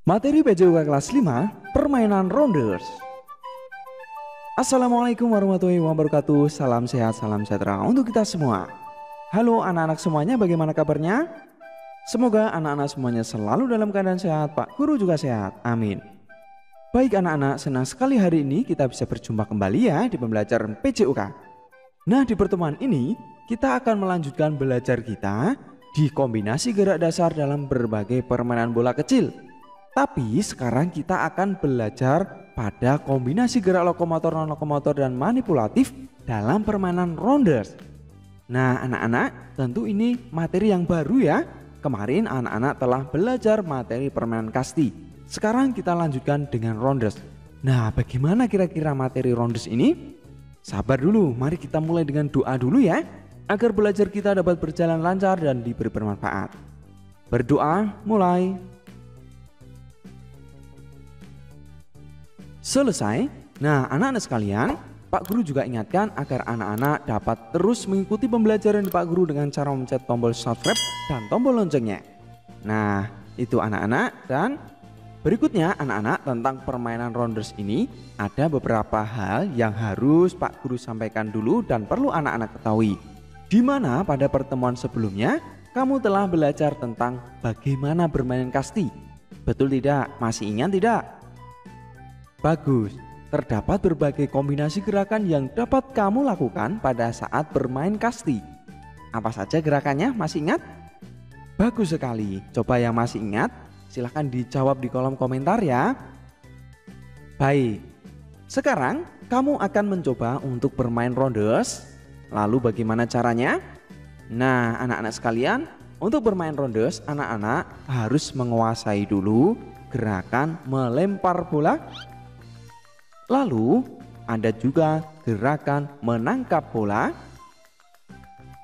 Materi PJOK kelas 5, permainan rounders. Assalamualaikum warahmatullahi wabarakatuh. Salam sehat, salam sejahtera untuk kita semua. Halo anak-anak semuanya, bagaimana kabarnya? Semoga anak-anak semuanya selalu dalam keadaan sehat, Pak Guru juga sehat, amin. Baik anak-anak, senang sekali hari ini kita bisa berjumpa kembali ya di pembelajaran PJOK. Nah, di pertemuan ini kita akan melanjutkan belajar kita di kombinasi gerak dasar dalam berbagai permainan bola kecil. Tapi sekarang kita akan belajar pada kombinasi gerak lokomotor, non-lokomotor, dan manipulatif dalam permainan rounders. Nah anak-anak, tentu ini materi yang baru ya. Kemarin anak-anak telah belajar materi permainan kasti. Sekarang kita lanjutkan dengan rounders. Nah, bagaimana kira-kira materi rounders ini? Sabar dulu, mari kita mulai dengan doa dulu ya, agar belajar kita dapat berjalan lancar dan diberi bermanfaat. Berdoa, mulai. Selesai. Nah anak-anak sekalian, Pak Guru juga ingatkan agar anak-anak dapat terus mengikuti pembelajaran di Pak Guru dengan cara memencet tombol subscribe dan tombol loncengnya. Nah itu anak-anak, dan berikutnya anak-anak tentang permainan rounders ini ada beberapa hal yang harus Pak Guru sampaikan dulu dan perlu anak-anak ketahui. Dimana pada pertemuan sebelumnya kamu telah belajar tentang bagaimana bermain kasti. Betul tidak? Masih ingat tidak? Bagus, terdapat berbagai kombinasi gerakan yang dapat kamu lakukan pada saat bermain kasti. Apa saja gerakannya, masih ingat? Bagus sekali, coba yang masih ingat silahkan dijawab di kolom komentar ya. Baik, sekarang kamu akan mencoba untuk bermain rounders. Lalu bagaimana caranya? Nah anak-anak sekalian, untuk bermain rounders anak-anak harus menguasai dulu gerakan melempar bola. Lalu ada juga gerakan menangkap bola,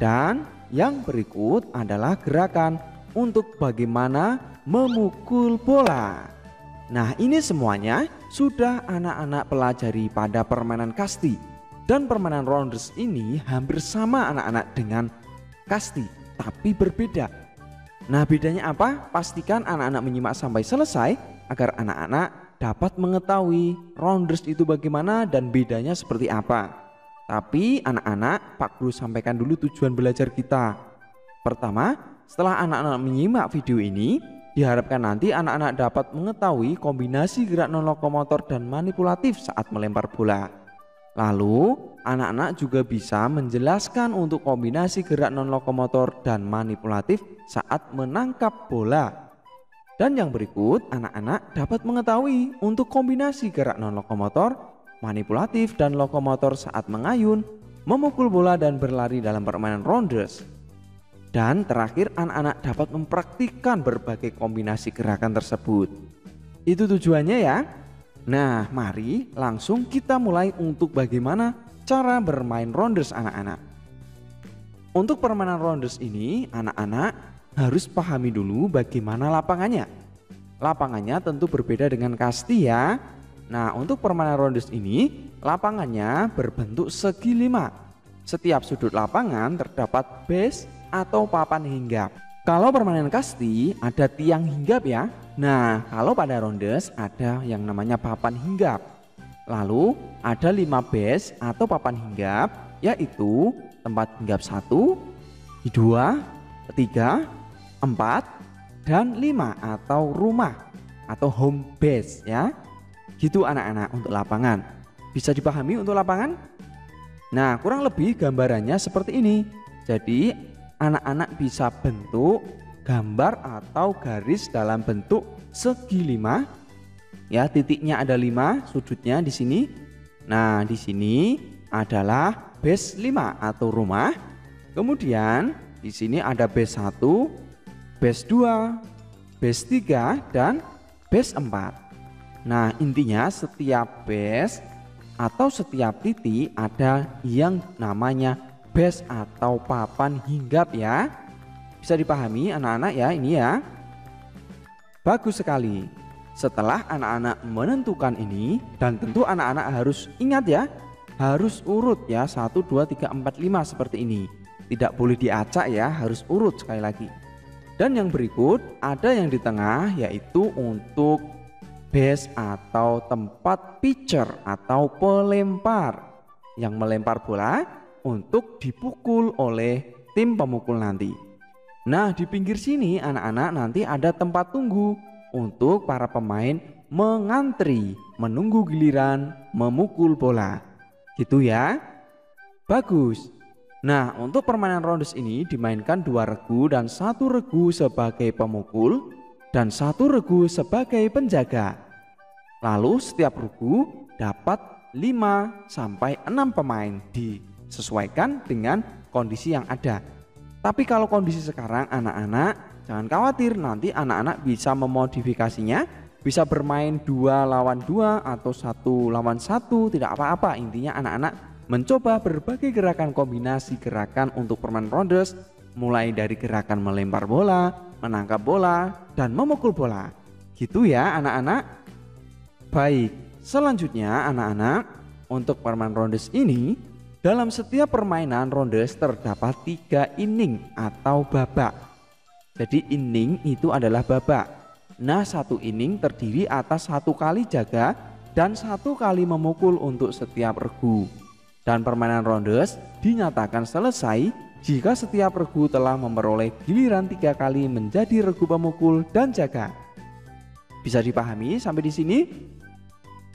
dan yang berikut adalah gerakan untuk bagaimana memukul bola. Nah ini semuanya sudah anak-anak pelajari pada permainan kasti, dan permainan rounders ini hampir sama anak-anak dengan kasti tapi berbeda. Nah bedanya apa? Pastikan anak-anak menyimak sampai selesai agar anak-anak dapat mengetahui rounders itu bagaimana dan bedanya seperti apa. Tapi anak-anak, Pak Guru sampaikan dulu tujuan belajar kita. Pertama, setelah anak-anak menyimak video ini, diharapkan nanti anak-anak dapat mengetahui kombinasi gerak non-lokomotor dan manipulatif saat melempar bola. Lalu anak-anak juga bisa menjelaskan untuk kombinasi gerak non-lokomotor dan manipulatif saat menangkap bola. Dan yang berikut, anak-anak dapat mengetahui untuk kombinasi gerak non-lokomotor, manipulatif, dan lokomotor saat mengayun, memukul bola, dan berlari dalam permainan rounders. Dan terakhir, anak-anak dapat mempraktikkan berbagai kombinasi gerakan tersebut. Itu tujuannya ya. Nah, mari langsung kita mulai untuk bagaimana cara bermain rounders anak-anak. Untuk permainan rounders ini, anak-anak harus pahami dulu bagaimana lapangannya. Lapangannya tentu berbeda dengan kasti ya. Nah untuk permainan rounders ini, lapangannya berbentuk segi 5. Setiap sudut lapangan terdapat base atau papan hinggap. Kalau permainan kasti ada tiang hinggap ya. Nah kalau pada rounders ada yang namanya papan hinggap. Lalu ada 5 base atau papan hinggap, yaitu tempat hinggap 1, 2, 3, 4, dan 5 atau rumah atau home base ya. Gitu anak-anak untuk lapangan. Bisa dipahami untuk lapangan? Nah kurang lebih gambarannya seperti ini. Jadi anak-anak bisa bentuk gambar atau garis dalam bentuk segi 5 ya, titiknya ada 5, sudutnya di sini. Nah di sini adalah base 5 atau rumah. Kemudian di sini ada base 1, base 2, base 3, dan base 4. Nah intinya setiap base atau setiap titik ada yang namanya base atau papan hinggap ya. Bisa dipahami anak-anak ya ini ya. Bagus sekali. Setelah anak-anak menentukan ini, dan tentu anak-anak harus ingat ya, harus urut ya, 1, 2, 3, 4, 5 seperti ini. Tidak boleh diacak ya, harus urut sekali lagi. Dan yang berikut ada yang di tengah, yaitu untuk base atau tempat pitcher atau pelempar yang melempar bola untuk dipukul oleh tim pemukul nanti. Nah, di pinggir sini anak-anak nanti ada tempat tunggu untuk para pemain mengantri menunggu giliran memukul bola. Gitu ya. Bagus. Nah, untuk permainan rondes ini dimainkan 2 regu dan 1 regu sebagai pemukul dan 1 regu sebagai penjaga. Lalu setiap regu dapat 5 sampai 6 pemain, disesuaikan dengan kondisi yang ada. Tapi kalau kondisi sekarang anak-anak jangan khawatir, nanti anak-anak bisa memodifikasinya, bisa bermain 2 lawan 2 atau 1 lawan 1, tidak apa-apa. Intinya anak-anak mencoba berbagai gerakan kombinasi gerakan untuk permainan rondes, mulai dari gerakan melempar bola, menangkap bola, dan memukul bola. Gitu ya anak-anak. Baik, selanjutnya anak-anak, untuk permainan rondes ini, dalam setiap permainan rondes terdapat 3 inning atau babak. Jadi inning itu adalah babak. Nah, 1 inning terdiri atas 1 kali jaga dan 1 kali memukul untuk setiap regu. Dan permainan rondes dinyatakan selesai jika setiap regu telah memperoleh giliran 3 kali menjadi regu pemukul dan jaga. Bisa dipahami sampai di sini?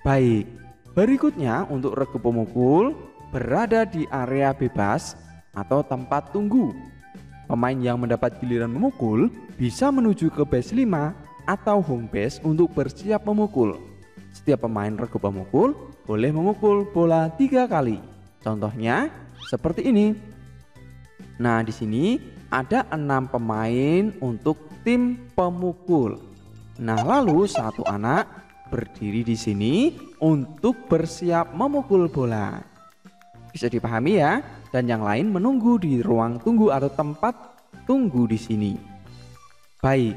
Baik, berikutnya untuk regu pemukul berada di area bebas atau tempat tunggu. Pemain yang mendapat giliran memukul bisa menuju ke base 5 atau home base untuk bersiap memukul. Setiap pemain regu pemukul boleh memukul bola 3 kali. Contohnya seperti ini. Nah, di sini ada 6 pemain untuk tim pemukul. Nah, lalu 1 anak berdiri di sini untuk bersiap memukul bola. Bisa dipahami ya? Dan yang lain menunggu di ruang tunggu atau tempat tunggu di sini. Baik,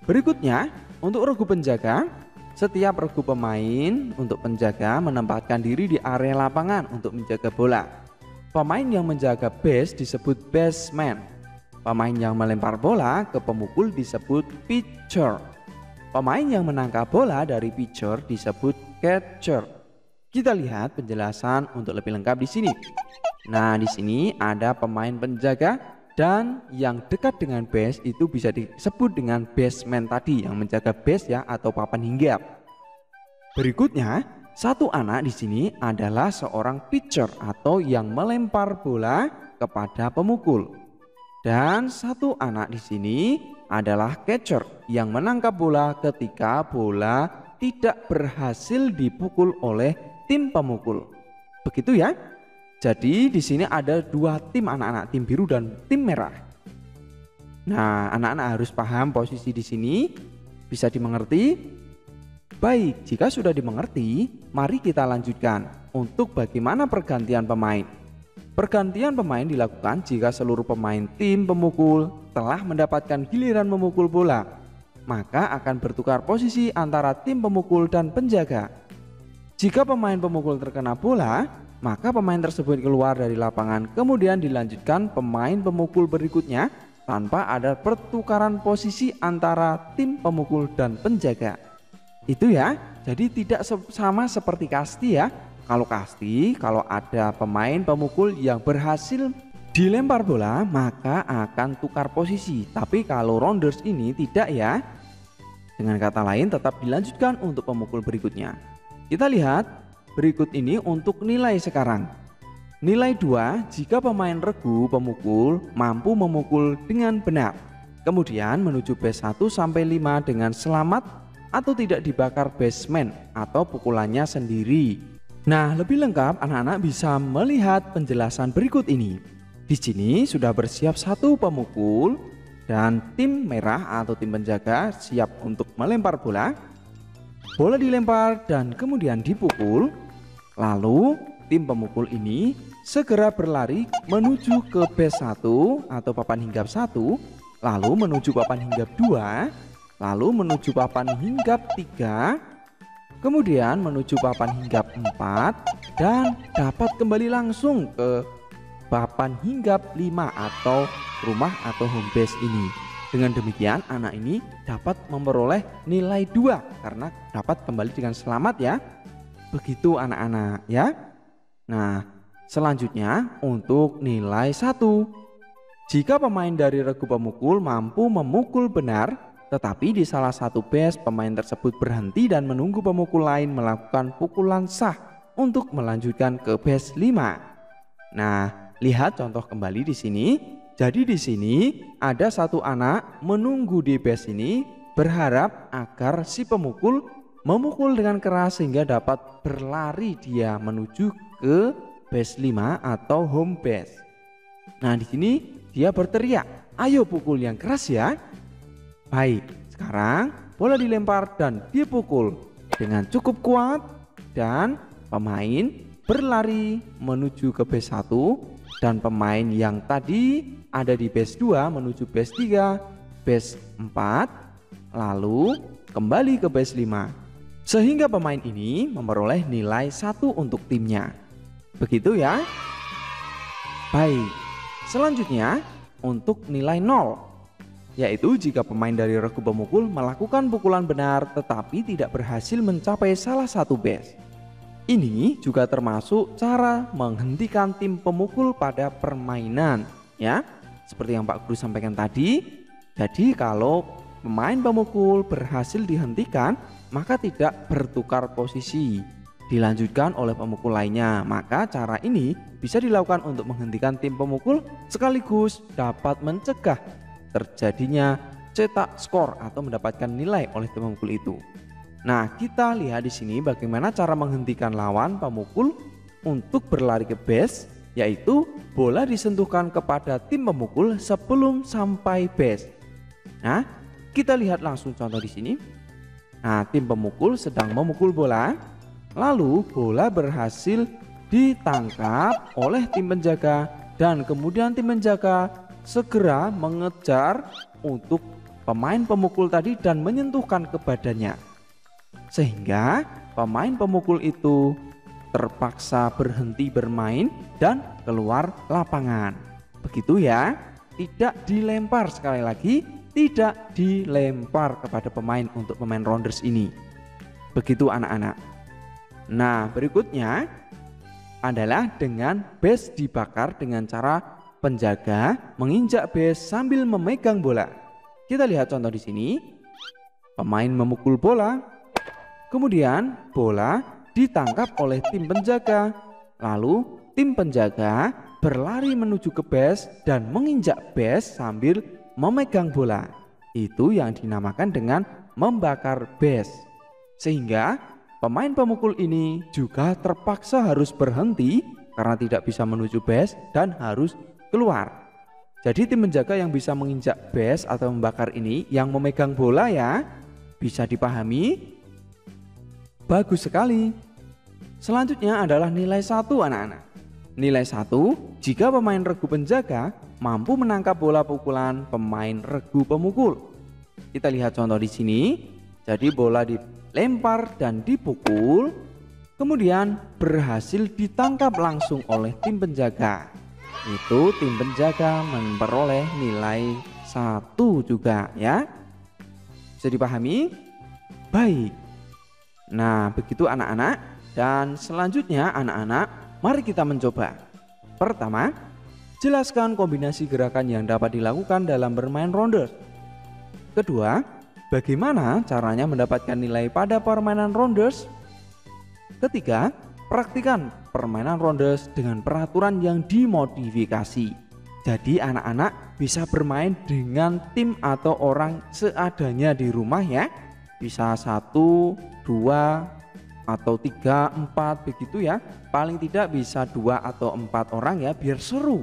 berikutnya untuk regu penjaga. Setiap regu pemain untuk penjaga menempatkan diri di area lapangan untuk menjaga bola. Pemain yang menjaga base disebut baseman. Pemain yang melempar bola ke pemukul disebut pitcher. Pemain yang menangkap bola dari pitcher disebut catcher. Kita lihat penjelasan untuk lebih lengkap di sini. Nah, di sini ada pemain penjaga dan yang dekat dengan base itu bisa disebut dengan baseman tadi yang menjaga base ya atau papan hinggap. Berikutnya, 1 anak di sini adalah seorang pitcher atau yang melempar bola kepada pemukul. Dan 1 anak di sini adalah catcher yang menangkap bola ketika bola tidak berhasil dipukul oleh tim pemukul. Begitu ya. Jadi di sini ada 2 tim anak-anak, tim biru dan tim merah. Nah, anak-anak harus paham posisi di sini. Bisa dimengerti? Baik, jika sudah dimengerti, mari kita lanjutkan untuk bagaimana pergantian pemain. Pergantian pemain dilakukan jika seluruh pemain tim pemukul telah mendapatkan giliran memukul bola, maka akan bertukar posisi antara tim pemukul dan penjaga. Jika pemain pemukul terkena bola, maka pemain tersebut keluar dari lapangan, kemudian dilanjutkan pemain pemukul berikutnya tanpa ada pertukaran posisi antara tim pemukul dan penjaga. Itu ya, jadi tidak sama seperti kasti ya. Kalau kasti, kalau ada pemain pemukul yang berhasil dilempar bola, maka akan tukar posisi. Tapi kalau rounders ini tidak ya. Dengan kata lain tetap dilanjutkan untuk pemukul berikutnya. Kita lihat berikut ini untuk nilai sekarang. Nilai 2 jika pemain regu pemukul mampu memukul dengan benar, kemudian menuju base 1 sampai 5 dengan selamat atau tidak dibakar baseman atau pukulannya sendiri. Nah, lebih lengkap anak-anak bisa melihat penjelasan berikut ini. Di sini sudah bersiap 1 pemukul dan tim merah atau tim penjaga siap untuk melempar bola. Bola dilempar dan kemudian dipukul. Lalu tim pemukul ini segera berlari menuju ke base 1 atau papan hinggap 1, lalu menuju papan hinggap 2, lalu menuju papan hinggap 3, kemudian menuju papan hinggap 4 dan dapat kembali langsung ke papan hinggap 5 atau rumah atau home base ini. Dengan demikian anak ini dapat memperoleh nilai 2 karena dapat kembali dengan selamat ya. Begitu anak-anak ya. Nah, selanjutnya untuk nilai 1. Jika pemain dari regu pemukul mampu memukul benar, tetapi di salah satu base pemain tersebut berhenti dan menunggu pemukul lain melakukan pukulan sah untuk melanjutkan ke base 5. Nah, lihat contoh kembali di sini. Jadi di sini ada satu anak menunggu di base ini berharap agar si pemukul memukul dengan keras sehingga dapat berlari dia menuju ke base 5 atau home base. Nah, di sini dia berteriak, "Ayo pukul yang keras ya." Baik, sekarang bola dilempar dan dipukul dengan cukup kuat dan pemain berlari menuju ke base 1 dan pemain yang tadi ada di base 2 menuju base 3, base 4, lalu kembali ke base 5. Sehingga pemain ini memperoleh nilai 1 untuk timnya. Begitu ya. Baik, selanjutnya untuk nilai 0, yaitu jika pemain dari regu pemukul melakukan pukulan benar tetapi tidak berhasil mencapai salah satu base. Ini juga termasuk cara menghentikan tim pemukul pada permainan ya. Seperti yang Pak Guru sampaikan tadi. Jadi kalau pemain pemukul berhasil dihentikan, maka tidak bertukar posisi, dilanjutkan oleh pemukul lainnya. Maka cara ini bisa dilakukan untuk menghentikan tim pemukul sekaligus dapat mencegah terjadinya cetak skor atau mendapatkan nilai oleh tim pemukul itu. Nah, kita lihat di sini bagaimana cara menghentikan lawan pemukul untuk berlari ke base, yaitu bola disentuhkan kepada tim pemukul sebelum sampai base. Nah, kita lihat langsung contoh di sini. Nah, tim pemukul sedang memukul bola, lalu bola berhasil ditangkap oleh tim penjaga dan kemudian tim penjaga segera mengejar untuk pemain pemukul tadi dan menyentuhkan ke badannya. Sehingga pemain pemukul itu terpaksa berhenti bermain dan keluar lapangan. Begitu ya. Tidak dilempar, sekali lagi tidak dilempar kepada pemain untuk pemain rounders ini. Begitu anak-anak. Nah, berikutnya adalah dengan base dibakar dengan cara penjaga menginjak base sambil memegang bola. Kita lihat contoh di sini. Pemain memukul bola, kemudian bola ditangkap oleh tim penjaga. Lalu tim penjaga berlari menuju ke base dan menginjak base sambil memegang bola. Itu yang dinamakan dengan membakar base. Sehingga pemain pemukul ini juga terpaksa harus berhenti karena tidak bisa menuju base dan harus keluar. Jadi tim penjaga yang bisa menginjak base atau membakar ini yang memegang bola ya. Bisa dipahami? Bagus sekali. Selanjutnya adalah nilai 1 anak-anak. Nilai 1 jika pemain regu penjaga mampu menangkap bola pukulan pemain regu pemukul. Kita lihat contoh di sini. Jadi bola dilempar dan dipukul, kemudian berhasil ditangkap langsung oleh tim penjaga. Itu tim penjaga memperoleh nilai 1 juga ya. Bisa dipahami? Baik. Nah, begitu anak-anak. Dan selanjutnya anak-anak, mari kita mencoba. Pertama, jelaskan kombinasi gerakan yang dapat dilakukan dalam bermain rounders. Kedua, bagaimana caranya mendapatkan nilai pada permainan rounders. Ketiga, praktikan permainan rounders dengan peraturan yang dimodifikasi. Jadi anak-anak bisa bermain dengan tim atau orang seadanya di rumah ya. Bisa 1, 2, atau 3, 4 begitu ya. Paling tidak bisa 2 atau 4 orang ya, biar seru.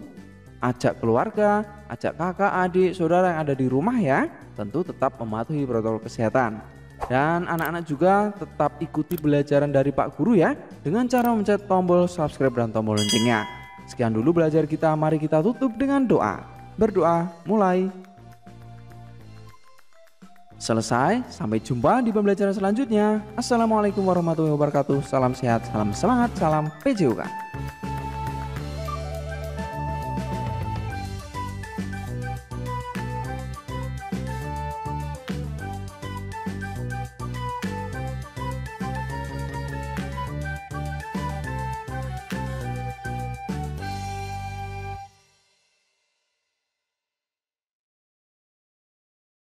Ajak keluarga, ajak kakak, adik, saudara yang ada di rumah ya. Tentu tetap mematuhi protokol kesehatan. Dan anak-anak juga tetap ikuti pelajaran dari Pak Guru ya, dengan cara mencet tombol subscribe dan tombol loncengnya. Sekian dulu belajar kita, mari kita tutup dengan doa. Berdoa mulai. Selesai, sampai jumpa di pembelajaran selanjutnya. Assalamualaikum warahmatullahi wabarakatuh. Salam sehat, salam semangat, salam PJOK.